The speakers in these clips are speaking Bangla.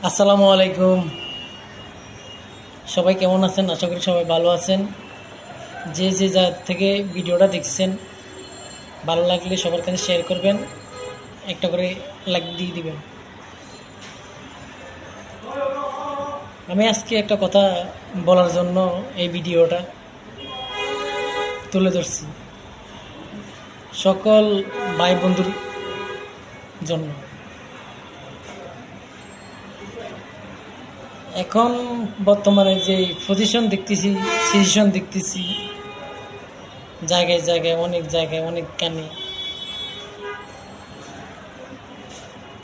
আসসালামু আলাইকুম। সবাই কেমন আছেন? আশা করি সবাই ভালো আছেন। যে যে যা থেকে ভিডিওটা দেখছেন, ভালো লাগলে সবার কাছে শেয়ার করবেন, একটা করে লাইক দিয়ে দিবেন। আমি আজকে একটা কথা বলার জন্য এই ভিডিওটা তুলে ধরছি, সকল ভাই বন্ধুর জন্য। এখন বর্তমানে যে পজিশন দেখতেছি, সিচুয়েশন দেখতেছি, জায়গায় জায়গায় অনেক কানে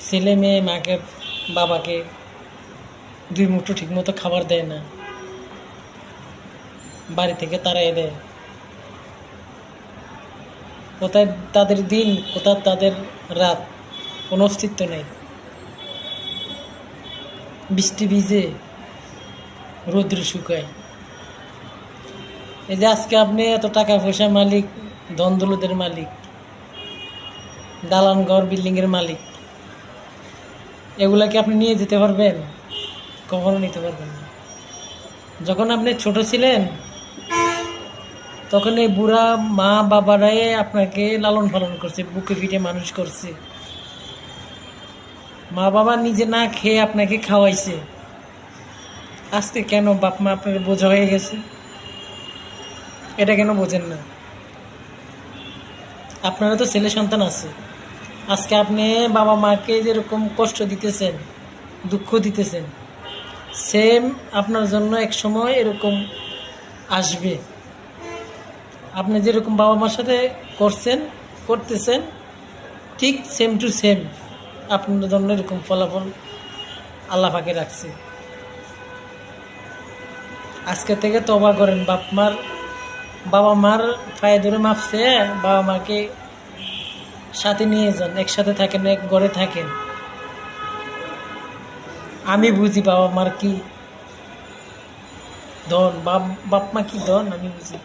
ছেলে মেয়ে মাকে বাবাকে দুই মুঠো ঠিকমতো খাবার দেয় না, বাড়ি থেকে তাড়াই দেয়। কোথায় তাদের দিন, কোথায় তাদের রাত, কোনো অস্তিত্ব নেই। বৃষ্টি ভিজে, রৌদ্র শুকায়। এই যে আজকে আপনি এত টাকা পয়সা মালিক, ধন দৌলতের মালিক, দালান ঘর বিল্ডিংয়ের মালিক, এগুলাকে আপনি নিয়ে যেতে পারবেন? কখনো নিতে পারবেন না। যখন আপনি ছোট ছিলেন, তখন এই বুড়া মা বাবারাই আপনাকে লালন পালন করছে, বুকে পিঠে মানুষ করছে। মা বাবা নিজে না খেয়ে আপনাকে খাওয়াইছে। আজকে কেন বাপ মা আপনার বোঝা হয়ে গেছে? এটা কেন বোঝেন না? আপনারা তো ছেলে সন্তান আছে। আজকে আপনি বাবা মাকে যেরকম কষ্ট দিতেছেন, দুঃখ দিতেছেন, সেম আপনার জন্য এক সময় এরকম আসবে। আপনি যেরকম বাবা মার সাথে করতেছেন, ঠিক সেম টু সেম আপনার জন্য এরকম ফলাফল আল্লাহ পাকে রাখছে। আজকে থেকে তওবা করেন। বাবা মার পায়ে ধরে মাপছে, বাবা মাকে সাথে নিয়ে যান, একসাথে থাকেন, এক ঘরে থাকেন। আমি বুঝি বাবা মার কি ধন, বাপ মা কি ধন আমি বুঝি।